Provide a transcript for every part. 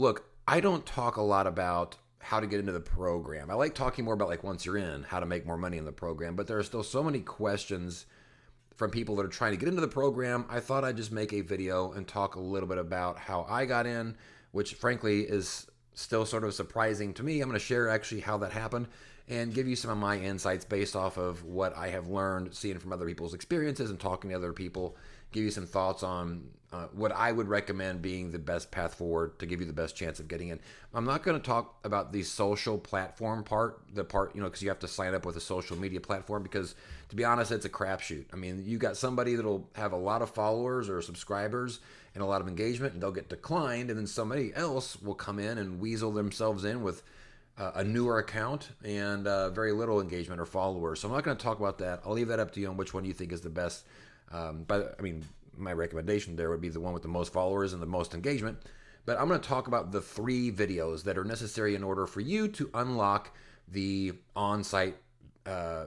look, I don't talk a lot about how to get into the program. I like talking more about like once you're in, how to make more money in the program, but there are still so many questions from people that are trying to get into the program. I thought I'd just make a video and talk a little bit about how I got in, which frankly is still sort of surprising to me. I'm going to share actually how that happened and give you some of my insights based off of what I have learned seeing from other people's experiences and talking to other people. Give you some thoughts on what I would recommend being the best path forward to give you the best chance of getting in. I'm not going to talk about the social platform part, the part, because you have to sign up with a social media platform because, to be honest, it's a crapshoot. I mean, you got somebody that'll have a lot of followers or subscribers and a lot of engagement, and they'll get declined, and then somebody else will come in and weasel themselves in with a newer account and very little engagement or followers. So I'm not going to talk about that. I'll leave that up to you on which one you think is the best. But I mean, my recommendation there would be the one with the most followers and the most engagement. But I'm going to talk about the 3 videos that are necessary in order for you to unlock the on-site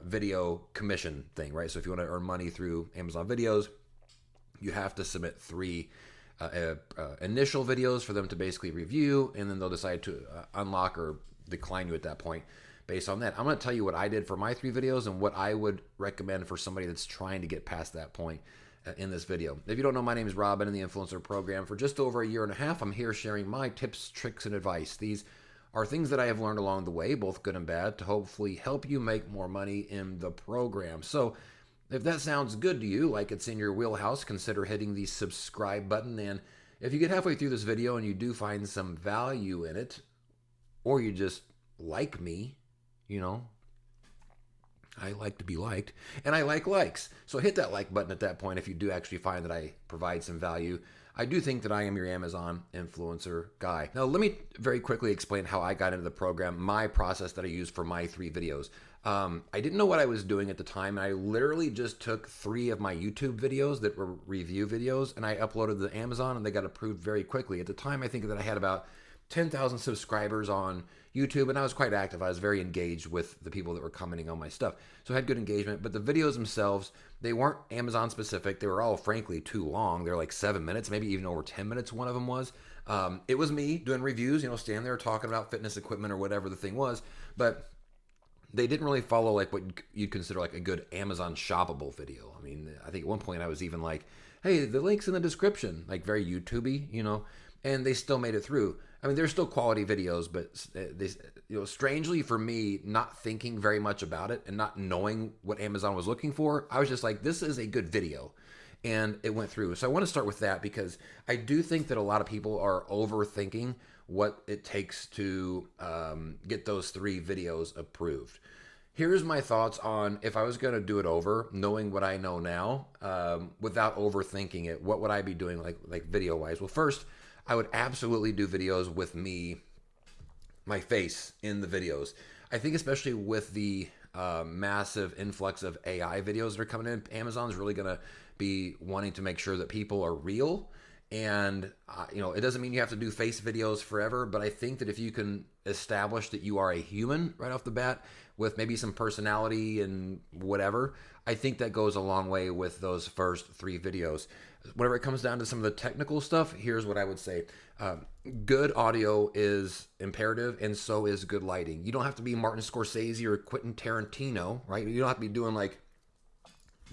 video commission thing, right? So if you want to earn money through Amazon videos, you have to submit 3 initial videos for them to basically review, and then they'll decide to unlock or decline you at that point based on that. I'm going to tell you what I did for my 3 videos and what I would recommend for somebody that's trying to get past that point in this video. If you don't know, my name is Rob. I've been in the Influencer Program for just over a year and a half. I'm here sharing my tips, tricks, and advice. These are things that I have learned along the way, both good and bad, to hopefully help you make more money in the program. So if that sounds good to you, like it's in your wheelhouse, consider hitting the subscribe button. And if you get halfway through this video and you do find some value in it, or you just like me, I like to be liked, and I like likes. So hit that like button at that point if you do actually find that I provide some value. I do think that I am your Amazon influencer guy. Now, let me very quickly explain how I got into the program, my process that I use for my 3 videos. I didn't know what I was doing at the time, and I literally just took 3 of my YouTube videos that were review videos, and I uploaded to Amazon, and they got approved very quickly. At the time, I think that I had about 10,000 subscribers on YouTube, and I was quite active. I was very engaged with the people that were commenting on my stuff. So I had good engagement, but the videos themselves, they weren't Amazon specific. They were all frankly too long. They're like 7 minutes, maybe even over 10 minutes one of them was. It was me doing reviews, standing there talking about fitness equipment or whatever the thing was, but they didn't really follow like what you'd consider like a good Amazon shoppable video. I mean, I think at one point I was even like, hey, the link's in the description, like very YouTube-y, and they still made it through. I mean, they're still quality videos, but they, strangely for me, not thinking very much about it and not knowing what Amazon was looking for, I was just like, this is a good video. And it went through. So I want to start with that because I do think that a lot of people are overthinking what it takes to get those 3 videos approved. Here's my thoughts on if I was going to do it over, knowing what I know now, without overthinking it, what would I be doing like video-wise? Well, first, I would absolutely do videos with me, my face in the videos. I think especially with the massive influx of AI videos that are coming in, Amazon's really going to be wanting to make sure that people are real. And, it doesn't mean you have to do face videos forever, but I think that if you can establish that you are a human right off the bat with maybe some personality and whatever, I think that goes a long way with those first 3 videos. Whenever it comes down to some of the technical stuff, here's what I would say. Good audio is imperative, and so is good lighting. You don't have to be Martin Scorsese or Quentin Tarantino, right? You don't have to be doing like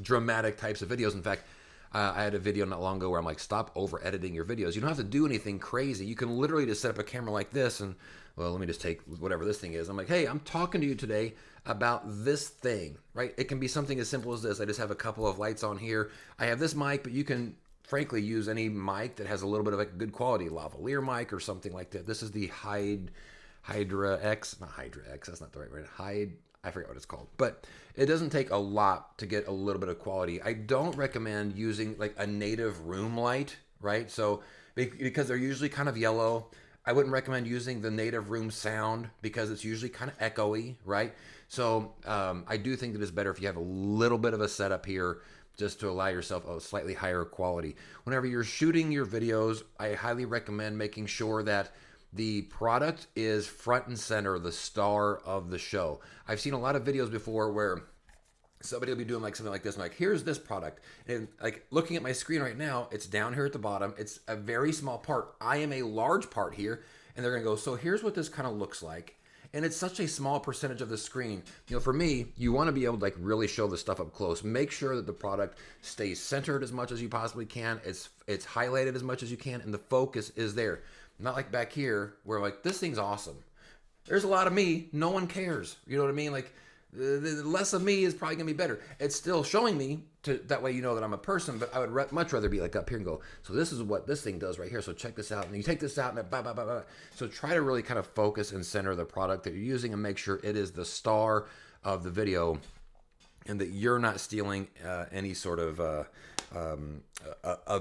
dramatic types of videos. In fact, I had a video not long ago where I'm like, stop over editing your videos. You don't have to do anything crazy. You can literally just set up a camera like this and, well, let me just take whatever this thing is. I'm like, hey, I'm talking to you today about this thing, right? It can be something as simple as this. I just have a couple of lights on here. I have this mic, but you can frankly use any mic that has a little bit of a good quality lavalier mic or something like that. This is the Hydra X, not Hydra X, that's not the right word. I forget what it's called, but it doesn't take a lot to get a little bit of quality. I don't recommend using like a native room light, right? So because they're usually kind of yellow, I wouldn't recommend using the native room sound because it's usually kind of echoey, right? So I do think that it's better if you have a little bit of a setup here just to allow yourself a slightly higher quality. Whenever you're shooting your videos, I highly recommend making sure that the product is front and center, the star of the show. I've seen a lot of videos before where somebody will be doing like something like this, and like, here's this product. And like looking at my screen right now, it's down here at the bottom. It's a very small part. I am a large part here. and they're going to go, so here's what this kind of looks like. And it's such a small percentage of the screen. For me, you want to be able to like really show the stuff up close. Make sure that the product stays centered as much as you possibly can. It's highlighted as much as you can, and the focus is there. Not like back here where like, this thing's awesome. There's a lot of me. No one cares. You know what I mean? Like, the less of me is probably gonna be better. It's still showing me that way you know that I'm a person, but I would much rather be like up here and go, so this is what this thing does right here, so check this out, and you take this out, and blah, blah, blah, blah. So try to really kind of focus and center the product that you're using and make sure it is the star of the video and that you're not stealing any sort of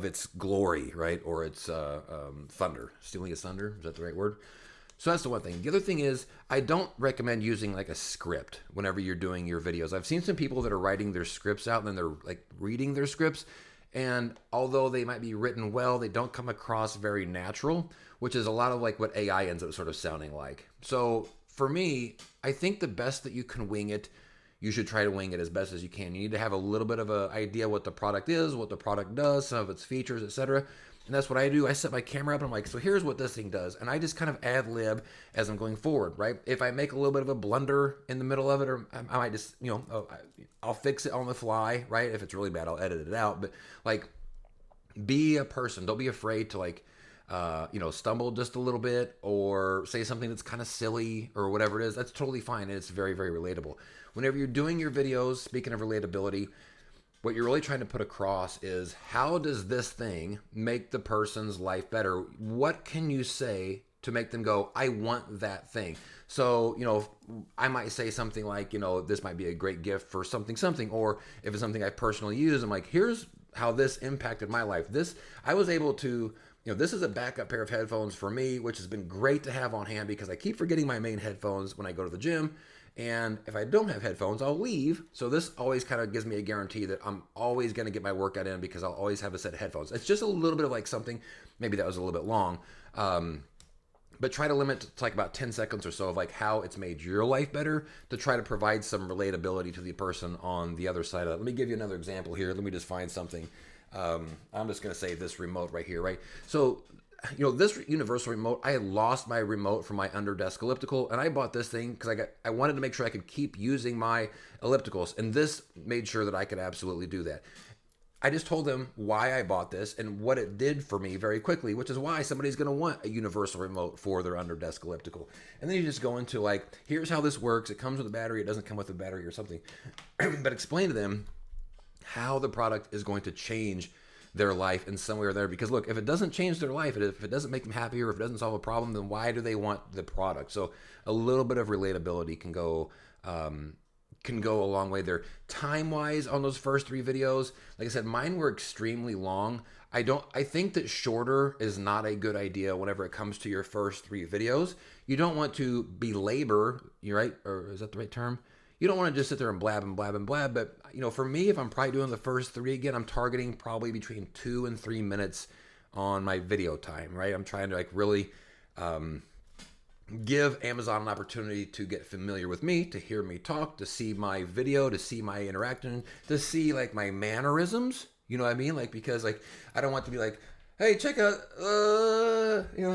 its glory, right? Or its thunder. Stealing its thunder, is that the right word? So that's the one thing. The other thing is, I don't recommend using like a script whenever you're doing your videos. I've seen some people that are writing their scripts out and then they're like reading their scripts. And although they might be written well, they don't come across very natural, which is a lot of like what AI ends up sort of sounding like. So for me, I think the best that you can wing it, you should try to wing it as best as you can. You need to have a little bit of an idea what the product is, what the product does, some of its features, etc. And that's what I do. I set my camera up and I'm like, so here's what this thing does. And I just kind of ad lib as I'm going forward, right? If I make a little bit of a blunder in the middle of it, or I might just, I'll fix it on the fly, right? If it's really bad, I'll edit it out. But like, be a person. Don't be afraid to like, stumble just a little bit or say something that's kind of silly or whatever it is. That's totally fine. And it's very, very relatable. Whenever you're doing your videos, speaking of relatability, what you're really trying to put across is how does this thing make the person's life better? What can you say to make them go, I want that thing? So, I might say something like, this might be a great gift for something, or if it's something I personally use, I'm like, here's how this impacted my life. I was able to, this is a backup pair of headphones for me, which has been great to have on hand because I keep forgetting my main headphones when I go to the gym. And if I don't have headphones, I'll leave. So this always kind of gives me a guarantee that I'm always going to get my workout in because I'll always have a set of headphones. It's just a little bit of like something, maybe that was a little bit long, but try to limit to like about 10 seconds or so of like how it's made your life better to try to provide some relatability to the person on the other side of it. Let me give you another example here. Let me just find something. I'm just going to say this remote right here, right? So this universal remote, I had lost my remote from my under desk elliptical, and I bought this thing because I wanted to make sure I could keep using my ellipticals, and this made sure that I could absolutely do that. I just told them why I bought this and what it did for me very quickly, which is why somebody's going to want a universal remote for their under desk elliptical. And then you just go into like, here's how this works. It comes with a battery. It doesn't come with a battery or something. But explain to them how the product is going to change their life in some way or there. Because look, if it doesn't change their life, if it doesn't make them happier, if it doesn't solve a problem, then why do they want the product? So a little bit of relatability can go a long way there. Time-wise on those first 3 videos, like I said, mine were extremely long. I think that shorter is not a good idea whenever it comes to your first 3 videos. You don't want to belabor, you're right, or is that the right term? You don't want to just sit there and blab and blab and blab, but for me, if I'm probably doing the first 3 again, I'm targeting probably between 2 and 3 minutes on my video time, right? I'm trying to like really give Amazon an opportunity to get familiar with me, to hear me talk, to see my video, to see my interaction, to see like my mannerisms. You know what I mean? Like, because like, I don't want to be like, hey, check out,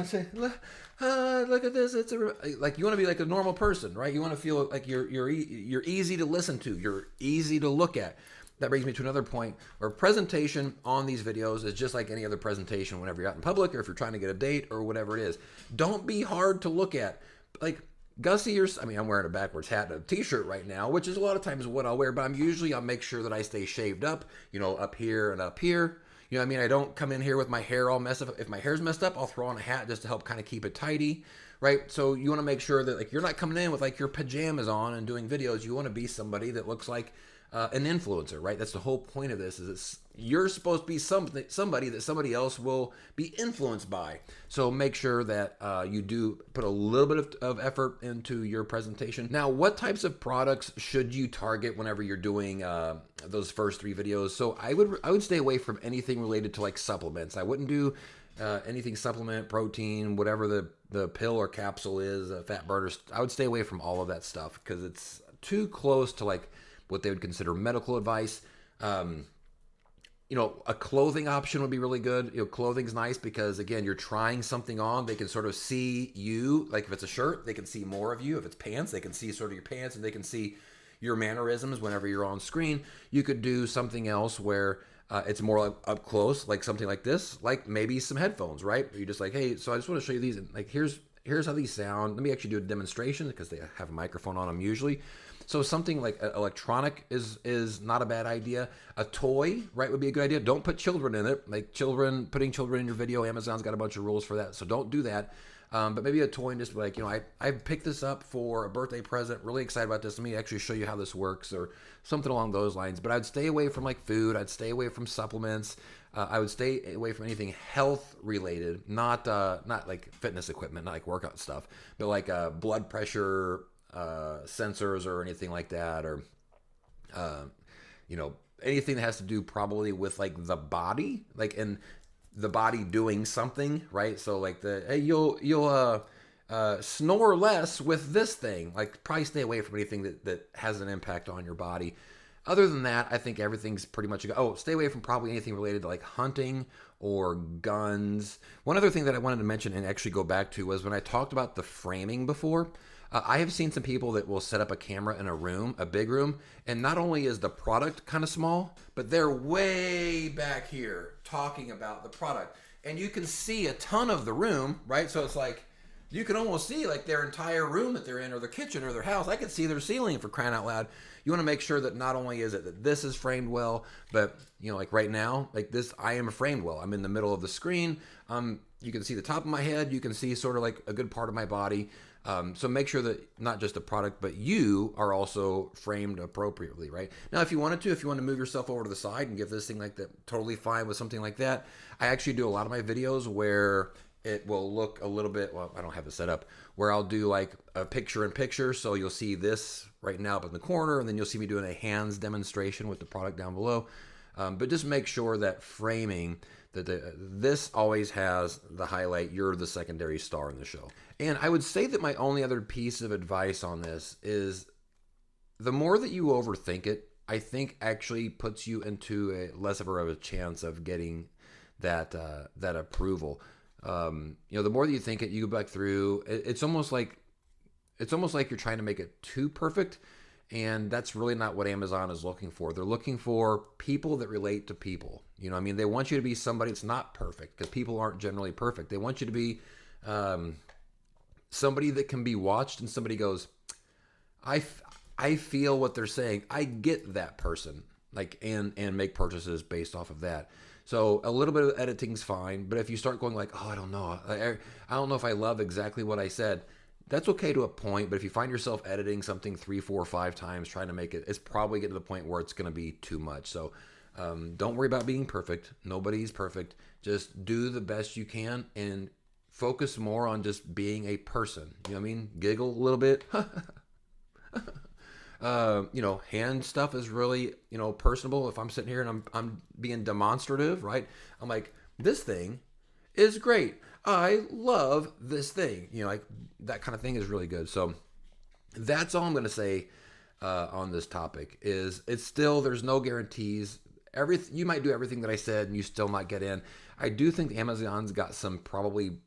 say, look at this. It's like, you want to be like a normal person, right? You want to feel like you're easy to listen to. You're easy to look at. That brings me to another point where presentation on these videos is just like any other presentation whenever you're out in public or if you're trying to get a date or whatever it is. Don't be hard to look at. Like Gussie, I'm wearing a backwards hat and a t-shirt right now, which is a lot of times what I'll wear, but I'll make sure that I stay shaved up, up here and up here. You know what I mean? I don't come in here with my hair all messed up. If my hair's messed up, I'll throw on a hat just to help kind of keep it tidy, right? So you want to make sure that like you're not coming in with like your pajamas on and doing videos. You want to be somebody that looks like an influencer, right? That's the whole point of this. Is you're supposed to be somebody that somebody else will be influenced by. So make sure that you do put a little bit of effort into your presentation. Now, what types of products should you target whenever you're doing those first 3 videos? So I would stay away from anything related to like supplements. I wouldn't do anything supplement, protein, whatever the pill or capsule is, fat burners. I would stay away from all of that stuff because it's too close to like what they would consider medical advice. A clothing option would be really good. Clothing's nice because again, you're trying something on. They can sort of see you. Like if it's a shirt, they can see more of you. If it's pants, they can see sort of your pants, and they can see your mannerisms whenever you're on screen. You could do something else where it's more up close, like something like this, like maybe some headphones, right? You just like, hey, so I just want to show you these. And like, here's how these sound. Let me actually do a demonstration because they have a microphone on them usually. So something like electronic is not a bad idea. A toy, right, would be a good idea. Don't put children in it. Like putting children in your video, Amazon's got a bunch of rules for that. So don't do that. But maybe a toy and just like, I picked this up for a birthday present. Really excited about this. Let me actually show you how this works or something along those lines. But I'd stay away from like food. I'd stay away from supplements. I would stay away from anything health related, not like fitness equipment, not like workout stuff, but like blood pressure sensors or anything like that, or anything that has to do probably with like the body, like and the body doing something, right? So like hey, you'll snore less with this thing. Like probably stay away from anything that has an impact on your body. Other than that, I think everything's pretty much stay away from probably anything related to like hunting or guns. One other thing that I wanted to mention and actually go back to was when I talked about the framing before. I have seen some people that will set up a camera in a room, a big room, and not only is the product kind of small, but they're way back here talking about the product. And you can see a ton of the room, right? So it's like, you can almost see like their entire room that they're in or their kitchen or their house. I could see their ceiling, for crying out loud. You want to make sure that not only is it that this is framed well, but like right now, like this, I am framed well. I'm in the middle of the screen. You can see the top of my head. You can see sort of like a good part of my body. So make sure that not just the product, but you are also framed appropriately, right? Now, if you want to move yourself over to the side and give this thing like that, totally fine with something like that. I actually do a lot of my videos where it will look a little bit, well, I don't have it set up, where I'll do like a picture in picture. So you'll see this right now up in the corner, and then you'll see me doing a hands demonstration with the product down below. But just make sure that framing, that this always has the highlight. You're the secondary star in the show. And I would say that my only other piece of advice on this is the more that you overthink it, I think actually puts you into a less of a chance of getting that approval. The more that you think it, you go back through. It's almost like you're trying to make it too perfect, and that's really not what Amazon is looking for. They're looking for people that relate to people. They want you to be somebody that's not perfect, because people aren't generally perfect. They want you to be somebody that can be watched and somebody goes, I feel what they're saying. I get that person, like, and make purchases based off of that. So a little bit of editing's fine, but if you start going like, oh, I don't know, I don't know if I love exactly what I said, that's okay to a point. But if you find yourself editing something 3, 4, 5 times trying to make it, it's probably getting to the point where it's going to be too much. So don't worry about being perfect. Nobody's perfect. Just do the best you can and focus more on just being a person. You know what I mean? Giggle a little bit. Hand stuff is really, personable. If I'm sitting here and I'm being demonstrative, right? I'm like, this thing is great. I love this thing. Like that kind of thing is really good. So that's all I'm going to say on this topic. Is it's still, there's no guarantees. You might do everything that I said and you still might get in. I do think Amazon's got probably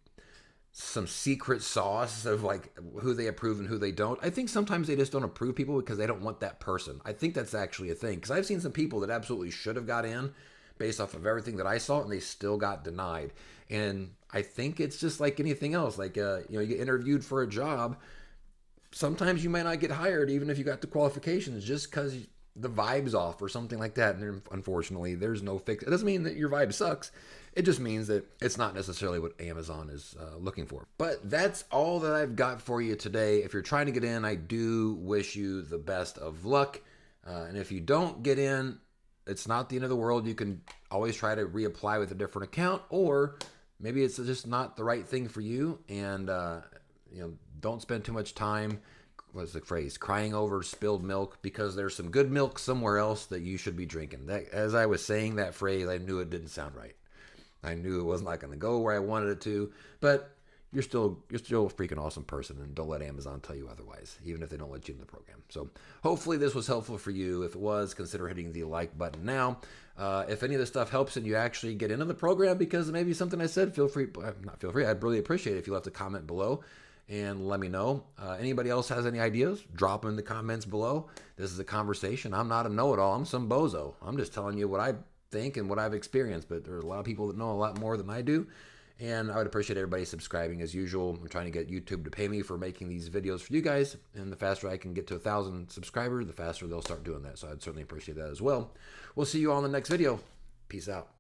some secret sauce of like who they approve and who they don't. I think sometimes they just don't approve people because they don't want that person. I think that's actually a thing, because I've seen some people that absolutely should have got in based off of everything that I saw, and they still got denied. And I think it's just like anything else. Like, you get interviewed for a job. Sometimes you might not get hired even if you got the qualifications, just because the vibe's off or something like that. And unfortunately, there's no fix. It doesn't mean that your vibe sucks. It just means that it's not necessarily what Amazon is looking for. But that's all that I've got for you today. If you're trying to get in, I do wish you the best of luck. And if you don't get in, it's not the end of the world. You can always try to reapply with a different account, or maybe it's just not the right thing for you. And don't spend too much time, what's the phrase, crying over spilled milk, because there's some good milk somewhere else that you should be drinking. That, as I was saying that phrase, I knew it didn't sound right. I knew it was not going to go where I wanted it to. But, you're still a freaking awesome person, and don't let Amazon tell you otherwise, even if they don't let you in the program. So hopefully this was helpful for you. If it was, consider hitting the like button now. If any of this stuff helps and you actually get into the program because maybe something I said, not feel free. I'd really appreciate it if you left a comment below and let me know. Anybody else has any ideas? Drop them in the comments below. This is a conversation. I'm not a know-it-all. I'm some bozo. I'm just telling you what I think and what I've experienced, but there's a lot of people that know a lot more than I do. And I would appreciate everybody subscribing as usual. I'm trying to get YouTube to pay me for making these videos for you guys. And the faster I can get to 1,000 subscribers, the faster they'll start doing that. So I'd certainly appreciate that as well. We'll see you all in the next video. Peace out.